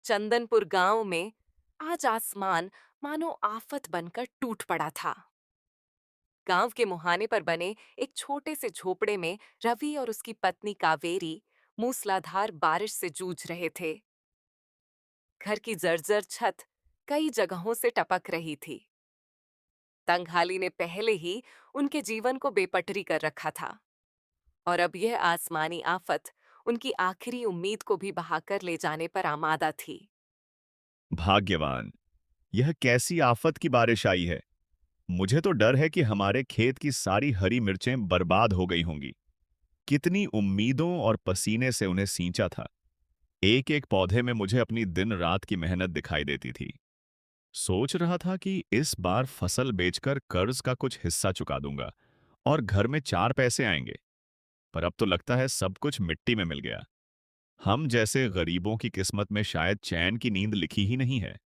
चंदनपुर गांव में आज आसमान मानो आफत बनकर टूट पड़ा था। गांव के मुहाने पर बने एक छोटे से झोपड़े में रवि और उसकी पत्नी कावेरी मूसलाधार बारिश से जूझ रहे थे। घर की जर्जर छत कई जगहों से टपक रही थी। तंगहाली ने पहले ही उनके जीवन को बेपटरी कर रखा था और अब यह आसमानी आफत उनकी आखिरी उम्मीद को भी बहाकर ले जाने पर आमादा थी। भाग्यवान। यह कैसी आफत की बारिश आई है। मुझे तो डर है कि हमारे खेत की सारी हरी मिर्चें बर्बाद हो गई होंगी। कितनी उम्मीदों और पसीने से उन्हें सींचा था। एक एक पौधे में मुझे अपनी दिन रात की मेहनत दिखाई देती थी। सोच रहा था कि इस बार फसल बेचकर कर्ज का कुछ हिस्सा चुका दूंगा और घर में 4 पैसे आएंगे। पर अब तो लगता है सब कुछ मिट्टी में मिल गया। हम जैसे गरीबों की किस्मत में शायद चैन की नींद लिखी ही नहीं है।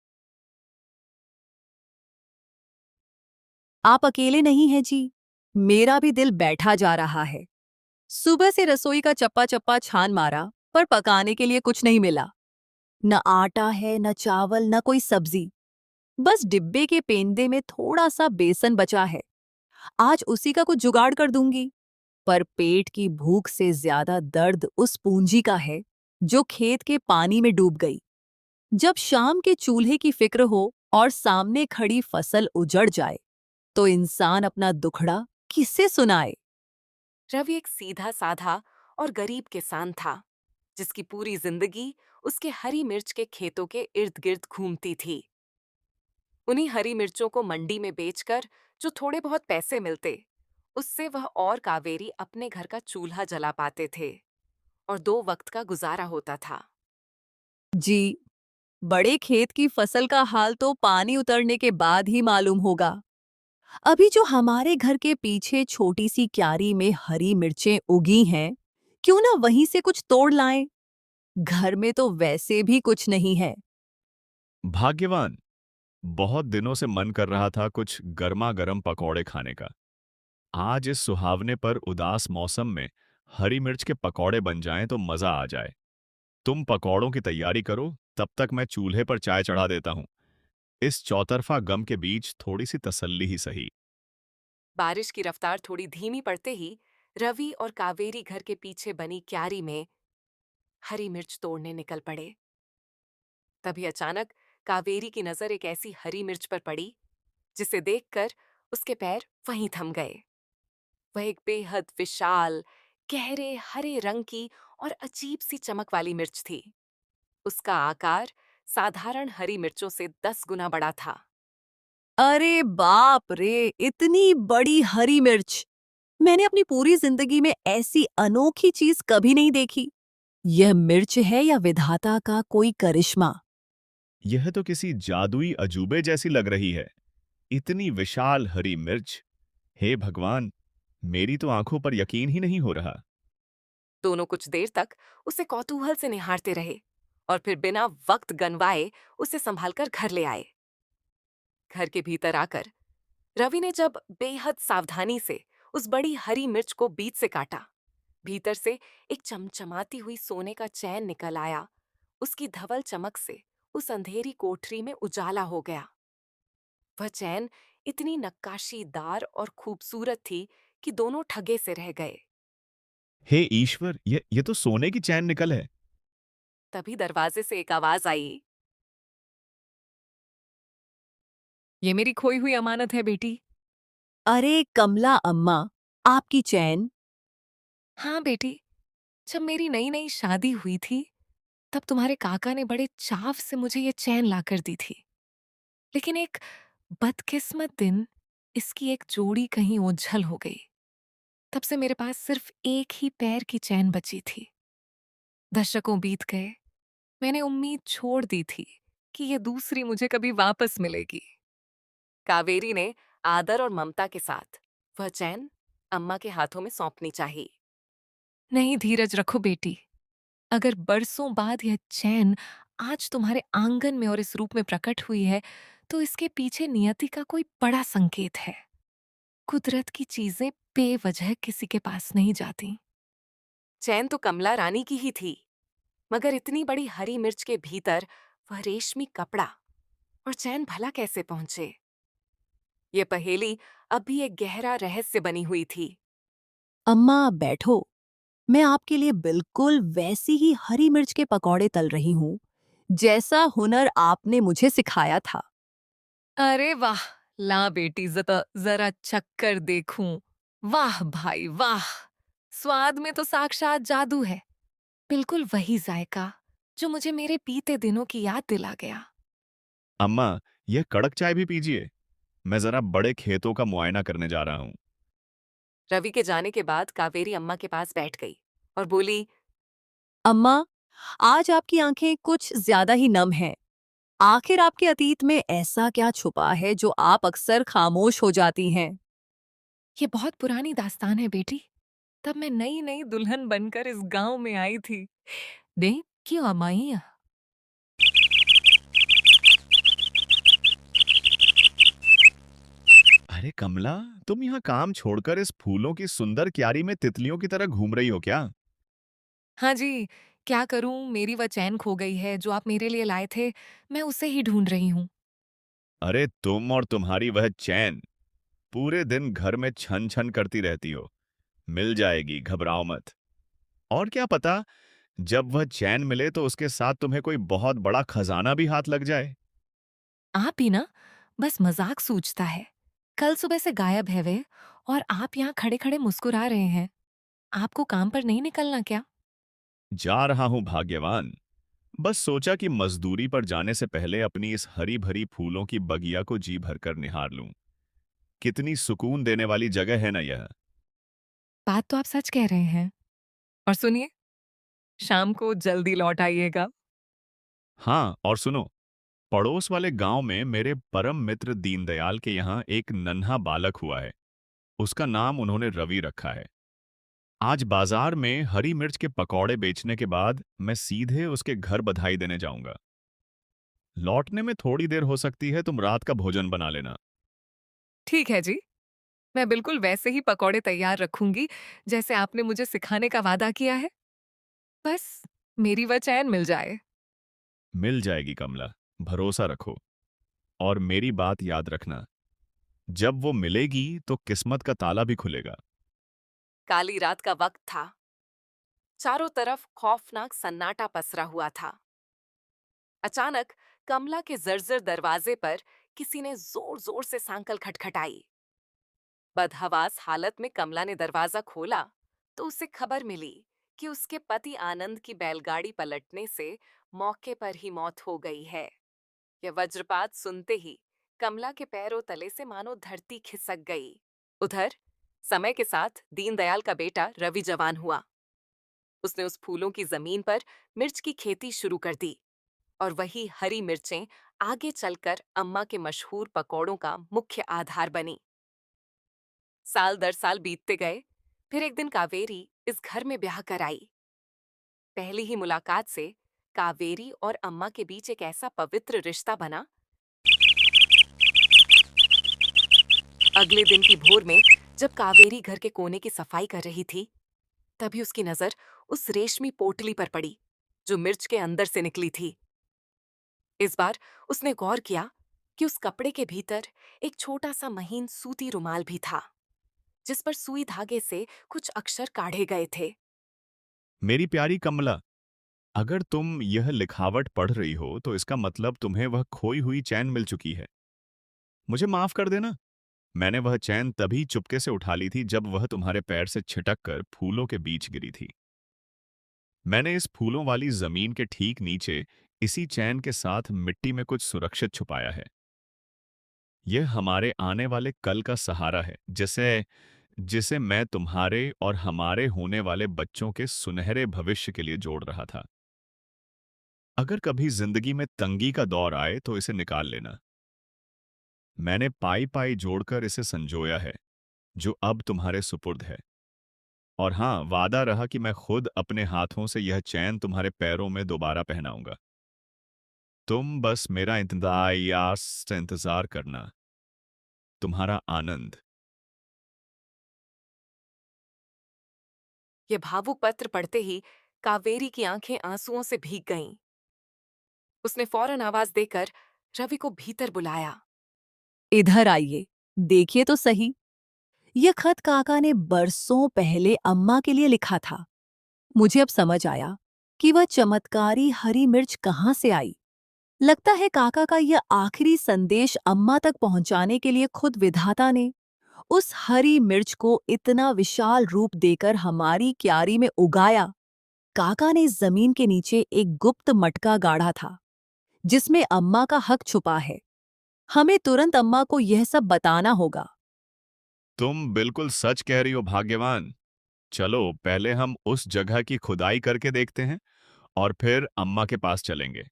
आप अकेले नहीं हैं जी। मेरा भी दिल बैठा जा रहा है। सुबह से रसोई का चप्पा चप्पा छान मारा, पर पकाने के लिए कुछ नहीं मिला। न आटा है, न चावल, न कोई सब्जी। बस डिब्बे के पेंदे में थोड़ा सा बेसन बचा है। आज उसी का कुछ जुगाड़ कर दूंगी। पर पेट की भूख से ज्यादा दर्द उस पूंजी का है जो खेत के पानी में डूब गई। जब शाम के चूल्हे की फिक्र हो और सामने खड़ी फसल उजड़ जाए, तो इंसान अपना दुखड़ा किसे सुनाए। रवि एक सीधा साधा और गरीब किसान था जिसकी पूरी जिंदगी उसके हरी मिर्च के खेतों के इर्द गिर्द घूमती थी। उन्हीं हरी मिर्चों को मंडी में बेचकर जो थोड़े बहुत पैसे मिलते, उससे वह और कावेरी अपने घर का चूल्हा जला पाते थे और 2 वक्त का गुजारा होता था। जी, बड़े खेत की फसल का हाल तो पानी उतरने के बाद ही मालूम होगा। अभी जो हमारे घर के पीछे छोटी सी क्यारी में हरी मिर्चें उगी हैं, क्यों ना वहीं से कुछ तोड़ लाएं? घर में तो वैसे भी कुछ नहीं है। भाग्यवान। बहुत दिनों से मन कर रहा था कुछ गर्मा गर्म पकौड़े खाने का। आज इस सुहावने पर उदास मौसम में हरी मिर्च के पकौड़े बन जाएं तो मजा आ जाए। तुम पकौड़ों की तैयारी करो, तब तक मैं चूल्हे पर चाय चढ़ा देता हूँ। इस चौतरफा गम के बीच थोड़ी सी तसल्ली ही सही। बारिश की रफ्तार थोड़ी धीमी पड़ते ही रवि और कावेरी घर के पीछे बनी क्यारी में हरी मिर्च तोड़ने निकल पड़े। तभी अचानक कावेरी की नजर एक ऐसी हरी मिर्च पर पड़ी जिसे देखकर उसके पैर वहीं थम गए। वह एक बेहद विशाल, गहरे हरे रंग की और अजीब सी चमक वाली मिर्च थी। उसका आकार साधारण हरी मिर्चों से 10 गुना बड़ा था। अरे बाप रे, इतनी बड़ी हरी मिर्च! मैंने अपनी पूरी जिंदगी में ऐसी अनोखी चीज कभी नहीं देखी। यह मिर्च है या विधाता का कोई करिश्मा? यह तो किसी जादुई अजूबे जैसी लग रही है। इतनी विशाल हरी मिर्च! हे भगवान, मेरी तो आंखों पर यकीन ही नहीं हो रहा। दोनों कुछ देर तक उसे कौतूहल से निहारते रहे और फिर बिना वक्त गंवाए उसे संभालकर घर ले आए। घर के भीतर आकर रवि ने जब बेहद सावधानी से उस बड़ी हरी मिर्च को बीच से काटा, भीतर से एक चमचमाती हुई सोने का चैन निकल आया। उसकी धवल चमक से उस अंधेरी कोठरी में उजाला हो गया। वह चैन इतनी नक्काशीदार और खूबसूरत थी कि दोनों ठगे से रह गए। हे ईश्वर, ये तो सोने की चैन निकल है। तभी दरवाजे से एक आवाज आई। ये मेरी खोई हुई अमानत है बेटी। अरे कमला अम्मा, आपकी चैन? हाँ बेटी, जब मेरी नई नई शादी हुई थी तब तुम्हारे काका ने बड़े चाव से मुझे ये चैन लाकर दी थी। लेकिन एक बदकिस्मत दिन इसकी एक जोड़ी कहीं ओझल हो गई। तब से मेरे पास सिर्फ एक ही पैर की चैन बची थी। दशकों बीत गए, मैंने उम्मीद छोड़ दी थी कि ये दूसरी मुझे कभी वापस मिलेगी। कावेरी ने आदर और ममता के साथ वह चैन अम्मा के हाथों में सौंपनी चाहिए। नहीं, धीरज रखो बेटी। अगर बरसों बाद यह चैन आज तुम्हारे आंगन में और इस रूप में प्रकट हुई है, तो इसके पीछे नियति का कोई बड़ा संकेत है। कुदरत की चीजें बेवजह किसी के पास नहीं जाती। चैन तो कमला रानी की ही थी, मगर इतनी बड़ी हरी मिर्च के भीतर वह रेशमी कपड़ा और चैन भला कैसे पहुंचे? ये पहेली अब भी एक गहरा रहस्य बनी हुई थी। अम्मा बैठो, मैं आपके लिए बिल्कुल वैसी ही हरी मिर्च के पकौड़े तल रही हूँ जैसा हुनर आपने मुझे सिखाया था। अरे वाह! ला बेटी जरा चक्कर देखूं। वाह भाई वाह! स्वाद में तो साक्षात जादू है। बिल्कुल वही जायका जो मुझे मेरे बीते दिनों की याद दिला गया। अम्मा, यह कड़क चाय भी पीजिए। मैं जरा बड़े खेतों का मुआयना करने जा रहा हूँ। रवि के जाने के बाद कावेरी अम्मा के पास बैठ गई और बोली, अम्मा, आज आपकी आंखें कुछ ज्यादा ही नम हैं। आखिर आपके अतीत में ऐसा क्या छुपा है जो आप अक्सर खामोश हो जाती हैं? ये बहुत पुरानी दास्तान है बेटी। तब मैं नई नई दुल्हन बनकर इस गांव में आई थी। देख क्यों अमाई? अरे कमला, तुम यहाँ काम छोड़कर इस फूलों की सुंदर क्यारी में तितलियों की तरह घूम रही हो क्या? हाँ जी, क्या करूं, मेरी वह चैन खो गई है जो आप मेरे लिए लाए थे। मैं उसे ही ढूंढ रही हूँ। अरे तुम और तुम्हारी वह चैन पूरे दिन घर में छन छन करती रहती हो। मिल जाएगी, घबराओ मत। और क्या पता, जब वह चैन मिले तो उसके साथ तुम्हें कोई बहुत बड़ा खजाना भी हाथ लग जाए। आप ही ना बस मजाक सूझता है। कल सुबह से गायब है वे, और आप यहाँ खड़े खड़े मुस्कुरा रहे हैं। आपको काम पर नहीं निकलना क्या? जा रहा हूं भाग्यवान। बस सोचा कि मजदूरी पर जाने से पहले अपनी इस हरी भरी फूलों की बगिया को जी भरकर निहार लूं। कितनी सुकून देने वाली जगह है ना यह। बात तो आप सच कह रहे हैं। और सुनिए, शाम को जल्दी लौट आइएगा। हाँ, और सुनो, पड़ोस वाले गांव में मेरे परम मित्र दीनदयाल के यहाँ एक नन्हा बालक हुआ है। उसका नाम उन्होंने रवि रखा है। आज बाजार में हरी मिर्च के पकौड़े बेचने के बाद मैं सीधे उसके घर बधाई देने जाऊंगा। लौटने में थोड़ी देर हो सकती है, तुम रात का भोजन बना लेना। ठीक है जी, मैं बिल्कुल वैसे ही पकौड़े तैयार रखूंगी जैसे आपने मुझे सिखाने का वादा किया है। बस मेरी वह चैन मिल जाए। मिल जाएगी कमला, भरोसा रखो। और मेरी बात याद रखना, जब वो मिलेगी तो किस्मत का ताला भी खुलेगा। काली रात का वक्त था। चारों तरफ खौफनाक सन्नाटा पसरा हुआ था। अचानक कमला के जर्जर दरवाजे पर किसी ने जोर जोर से सांकल खटखटाई। बदहवास हालत में कमला ने दरवाजा खोला तो उसे खबर मिली कि उसके पति आनंद की बैलगाड़ी पलटने से मौके पर ही मौत हो गई है। यह वज्रपात सुनते ही कमला के पैरों तले से मानो धरती खिसक गई। उधर समय के साथ दीनदयाल का बेटा रवि जवान हुआ। उसने उस फूलों की जमीन पर मिर्च की खेती शुरू कर दी, और वही हरी मिर्चें आगे चलकर अम्मा के मशहूर पकौड़ों का मुख्य आधार बनी। साल दर साल बीतते गए। फिर एक दिन कावेरी इस घर में ब्याह कर आई। पहली ही मुलाकात से कावेरी और अम्मा के बीच एक ऐसा पवित्र रिश्ता बना। अगले दिन की भोर में जब कावेरी घर के कोने की सफाई कर रही थी, तभी उसकी नजर उस रेशमी पोटली पर पड़ी जो मिर्च के अंदर से निकली थी। इस बार उसने गौर किया कि उस कपड़े के भीतर एक छोटा सा महीन सूती रुमाल भी था, जिस पर सुई धागे से कुछ अक्षर काढ़े गए थे। मेरी प्यारी कमला, अगर तुम यह लिखावट पढ़ रही हो तो इसका मतलब तुम्हें वह खोई हुई चैन मिल चुकी है। मुझे माफ कर देना। मैंने वह चैन तभी चुपके से उठा ली थी जब वह तुम्हारे पैर से छिटक कर फूलों के बीच गिरी थी। मैंने इस फूलों वाली जमीन के ठीक नीचे इसी चैन के साथ मिट्टी में कुछ सुरक्षित छुपाया है। यह हमारे आने वाले कल का सहारा है, जिसे जिसे मैं तुम्हारे और हमारे होने वाले बच्चों के सुनहरे भविष्य के लिए जोड़ रहा था। अगर कभी जिंदगी में तंगी का दौर आए तो इसे निकाल लेना। मैंने पाई पाई जोड़कर इसे संजोया है, जो अब तुम्हारे सुपुर्द है। और हाँ, वादा रहा कि मैं खुद अपने हाथों से यह चैन तुम्हारे पैरों में दोबारा पहनाऊंगा। तुम बस मेरा इंतजार से इंतजार करना। तुम्हारा आनंद। यह भावुक पत्र पढ़ते ही कावेरी की आंखें आंसुओं से भीग गईं। उसने फौरन आवाज देकर रवि को भीतर बुलाया। इधर आइए, देखिए तो सही। यह खत काका ने बरसों पहले अम्मा के लिए लिखा था। मुझे अब समझ आया कि वह चमत्कारी हरी मिर्च कहाँ से आई। लगता है काका का यह आखिरी संदेश अम्मा तक पहुंचाने के लिए खुद विधाता ने उस हरी मिर्च को इतना विशाल रूप देकर हमारी क्यारी में उगाया। काका ने इस जमीन के नीचे एक गुप्त मटका गाढ़ा था जिसमें अम्मा का हक छुपा है। हमें तुरंत अम्मा को यह सब बताना होगा। तुम बिल्कुल सच कह रही हो भाग्यवान। चलो पहले हम उस जगह की खुदाई करके देखते हैं और फिर अम्मा के पास चलेंगे।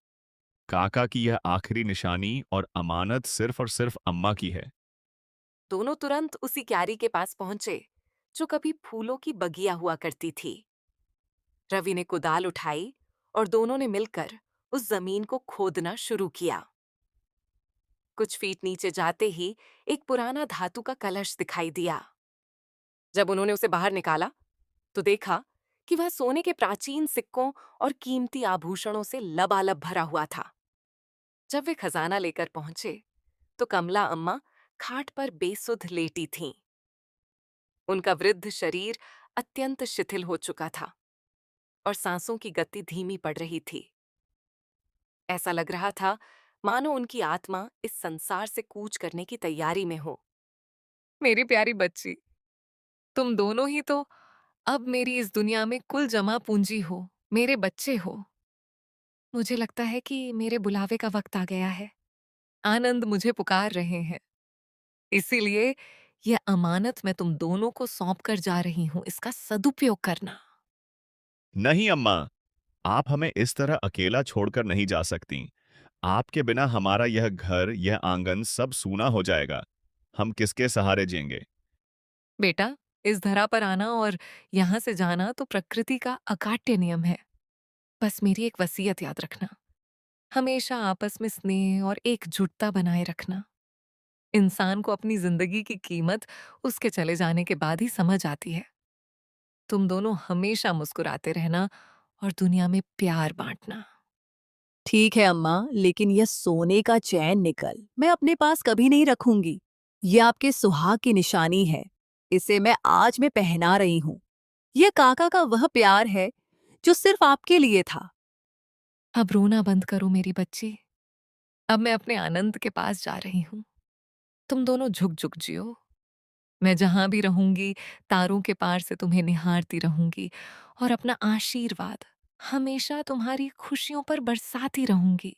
काका की यह आखिरी निशानी और अमानत सिर्फ और सिर्फ अम्मा की है। दोनों तुरंत उसी क्यारी के पास पहुंचे जो कभी फूलों की बगिया हुआ करती थी। रवि ने कुदाल उठाई और दोनों ने मिलकर उस जमीन को खोदना शुरू किया। कुछ फीट नीचे जाते ही एक पुराना धातु का कलश दिखाई दिया। जब उन्होंने उसे बाहर निकाला तो देखा कि वह सोने के प्राचीन सिक्कों और कीमती आभूषणों से लबालब भरा हुआ था। जब वे खजाना लेकर पहुंचे तो कमला अम्मा खाट पर बेसुध लेटी थीं। उनका वृद्ध शरीर अत्यंत शिथिल हो चुका था और सांसों की गति धीमी पड़ रही थी। ऐसा लग रहा था मानो उनकी आत्मा इस संसार से कूच करने की तैयारी में हो। मेरी प्यारी बच्ची, तुम दोनों ही तो अब मेरी इस दुनिया में कुल जमा पूंजी हो, मेरे बच्चे हो। मुझे लगता है कि मेरे बुलावे का वक्त आ गया है। आनंद मुझे पुकार रहे हैं। इसीलिए यह अमानत मैं तुम दोनों को सौंप कर जा रही हूं, इसका सदुपयोग करना। नहीं अम्मा, आप हमें इस तरह अकेला छोड़कर नहीं जा सकती। आपके बिना हमारा यह घर, यह आंगन सब सूना हो जाएगा। हम किसके सहारे जिएंगे? बेटा, इस धरा पर आना और यहां से जाना तो प्रकृति का अकाट्य नियम है। बस मेरी एक वसीयत याद रखना, हमेशा आपस में स्नेह और एकजुटता बनाए रखना। इंसान को अपनी जिंदगी की कीमत उसके चले जाने के बाद ही समझ आती है। तुम दोनों हमेशा मुस्कुराते रहना और दुनिया में प्यार बांटना। ठीक है अम्मा, लेकिन यह सोने का चैन निकल मैं अपने पास कभी नहीं रखूंगी। यह आपके सुहाग की निशानी है। इसे मैं आज में पहना रही हूँ। यह काका का वह प्यार है जो सिर्फ आपके लिए था। अब रोना बंद करो मेरी बच्ची। अब मैं अपने आनंद के पास जा रही हूँ। तुम दोनों झुक झुक जियो। मैं जहां भी रहूंगी तारों के पार से तुम्हें निहारती रहूंगी और अपना आशीर्वाद हमेशा तुम्हारी खुशियों पर बरसाती रहूंगी।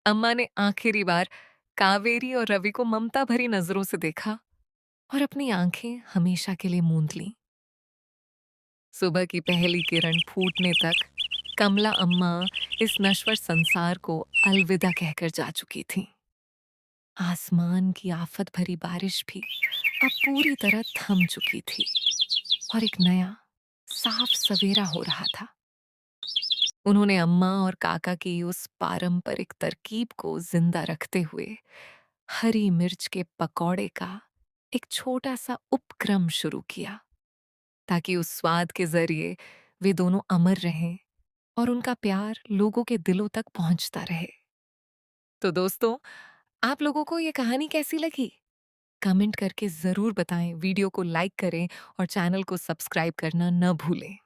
अम्मा ने आखिरी बार कावेरी और रवि को ममता भरी नजरों से देखा और अपनी आंखें हमेशा के लिए मूंद लीं। सुबह की पहली किरण फूटने तक कमला अम्मा इस नश्वर संसार को अलविदा कहकर जा चुकी थीं। आसमान की आफत भरी बारिश भी अब पूरी तरह थम चुकी थी और एक नया साफ सवेरा हो रहा था। उन्होंने अम्मा और काका की उस पारंपरिक तरकीब को जिंदा रखते हुए हरी मिर्च के पकौड़े का एक छोटा सा उपक्रम शुरू किया, ताकि उस स्वाद के जरिए वे दोनों अमर रहें और उनका प्यार लोगों के दिलों तक पहुंचता रहे। तो दोस्तों, आप लोगों को ये कहानी कैसी लगी? कमेंट करके जरूर बताएं, वीडियो को लाइक करें और चैनल को सब्सक्राइब करना न भूलें।